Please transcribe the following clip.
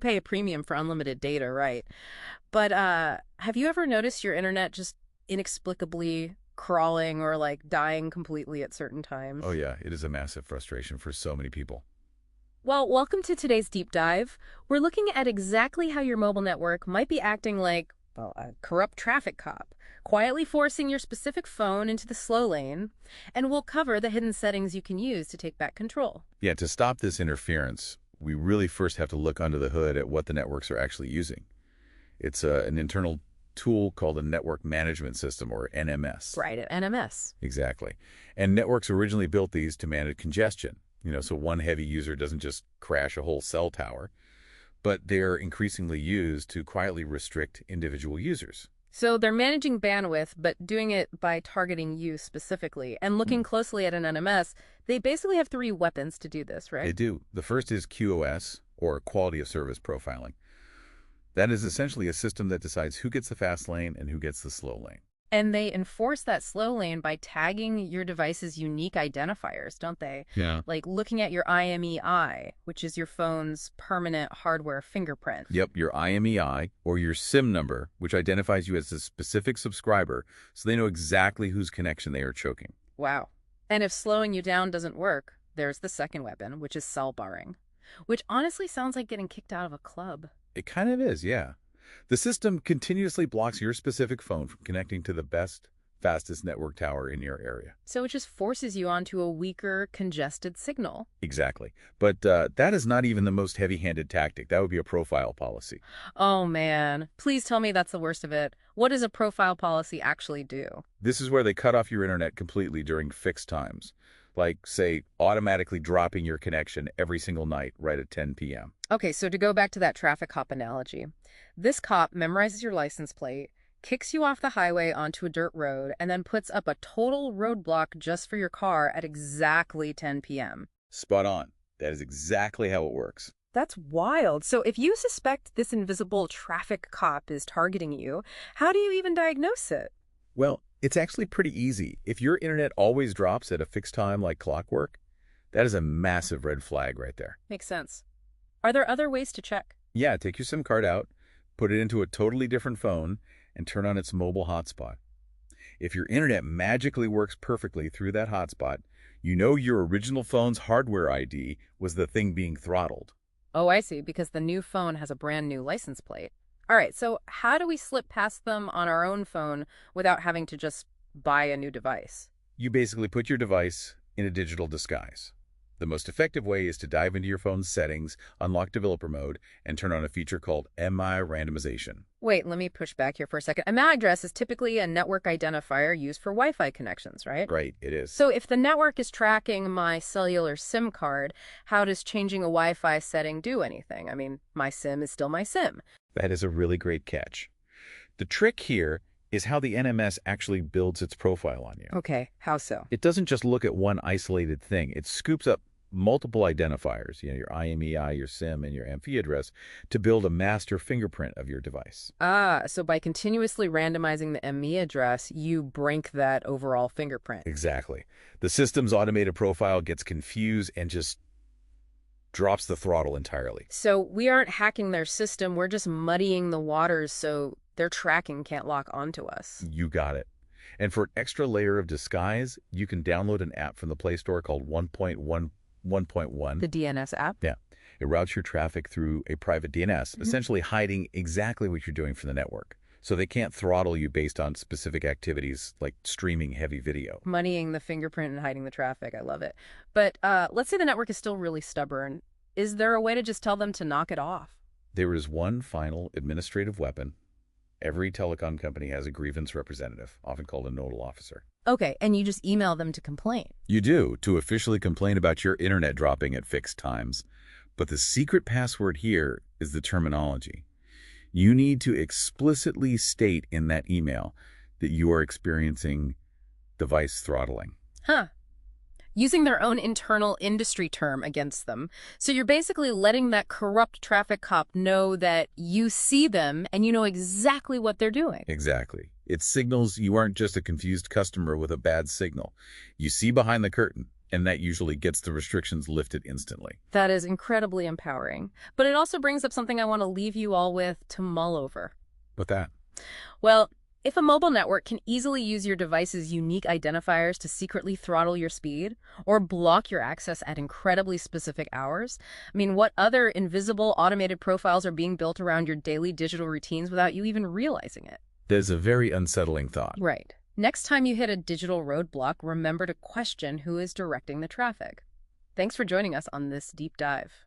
pay a premium for unlimited data, right? But have you ever noticed your internet just inexplicably crawling or like dying completely at certain Oh times? yeah, it is a massive frustration for so many people. Well, welcome to today's deep dive. We're looking at exactly how your mobile network might be acting like, well, a corrupt traffic cop, quietly forcing your specific phone into the slow lane, and we'll cover the hidden settings you can use to take back control. Yeah, to stop this interference, we really first have to look under the hood at what the networks are actually using. It's an internal tool called a network management system, or NMS. Right at NMS. Exactly. And networks originally built these to manage congestion, so one heavy user doesn't just crash a whole cell tower, but they're increasingly used to quietly restrict individual users. So they're managing bandwidth, but doing it by targeting you specifically. And looking closely at an NMS, they basically have three weapons to do this, They right? do. The first is QoS, or quality of service profiling. That is essentially a system that decides who gets the fast lane and who gets the slow lane. And they enforce that slow lane by tagging your device's unique identifiers, don't they? Yeah. Like looking at your IMEI, which is your phone's permanent hardware fingerprint. Yep, your IMEI or your SIM number, which identifies you as a specific subscriber, so they know exactly whose connection they are choking. Wow. And if slowing you down doesn't work, there's the second weapon, which is cell barring, which honestly sounds like getting kicked out of a club. It kind of is, yeah. The system continuously blocks your specific phone from connecting to the best, fastest network tower in your area. So it just forces you onto a weaker, congested signal. Exactly. But that is not even the most heavy-handed tactic. That would be a profile policy. Oh man, please tell me that's the worst of it. What does a profile policy actually do? This is where they cut off your internet completely during fixed times, like, say, automatically dropping your connection every single night right at 10 p.m. Okay, so to go back to that traffic cop analogy, this cop memorizes your license plate, kicks you off the highway onto a dirt road, and then puts up a total roadblock just for your car at exactly 10 p.m. Spot on. That is exactly how it works. That's wild. So if you suspect this invisible traffic cop is targeting you, how do you even diagnose it? Well, it's actually pretty easy. If your internet always drops at a fixed time like clockwork, that is a massive red flag right there. Makes sense. Are there other ways to check? Yeah, take your SIM card out, put it into a totally different phone, and turn on its mobile hotspot. If your internet magically works perfectly through that hotspot, you know your original phone's hardware ID was the thing being throttled. Oh, I see, because the new phone has a brand new license plate. All right, so how do we slip past them on our own phone without having to just buy a new device? You basically put your device in a digital disguise. The most effective way is to dive into your phone's settings, unlock developer mode, and turn on a feature called MI randomization. Wait, let me push back here for a second. A MAC address is typically a network identifier used for Wi-Fi connections, right? Right, it is. So if the network is tracking my cellular SIM card, how does changing a Wi-Fi setting do anything? I mean, my SIM is still my SIM. That is a really great catch. The trick here is how the NMS actually builds its profile on you. Okay, how so? It doesn't just look at one isolated thing. It scoops up multiple identifiers, your IMEI, your SIM, and your MFI address, to build a master fingerprint of your device. Ah, so by continuously randomizing the ME address, you break that overall fingerprint. Exactly. The system's automated profile gets confused and just drops the throttle entirely. So we aren't hacking their system, we're just muddying the waters so their tracking can't lock onto us. You got it. And for an extra layer of disguise, you can download an app from the Play Store called 1.1. The DNS app? Yeah. It routes your traffic through a private DNS, essentially hiding exactly what you're doing from the network. So they can't throttle you based on specific activities like streaming heavy video. Muddying the fingerprint and hiding the traffic. I love it. But let's say the network is still really stubborn. Is there a way to just tell them to knock it off? There is one final administrative weapon. Every telecom company has a grievance representative, often called a nodal officer. Okay, and you just email them to complain. You do, to officially complain about your internet dropping at fixed times. But the secret password here is the terminology. You need to explicitly state in that email that you are experiencing device throttling. Huh. Using their own internal industry term against them. So you're basically letting that corrupt traffic cop know that you see them and you know exactly what they're doing. Exactly. It signals you aren't just a confused customer with a bad signal. You see behind the curtain. And that usually gets the restrictions lifted instantly. That is incredibly empowering. But it also brings up something I want to leave you all with to mull over. With that, Well, if a mobile network can easily use your device's unique identifiers to secretly throttle your speed or block your access at incredibly specific hours, what other invisible automated profiles are being built around your daily digital routines without you even realizing it? there's a very unsettling thought. Right. Next time you hit a digital roadblock, remember to question who is directing the traffic. Thanks for joining us on this deep dive.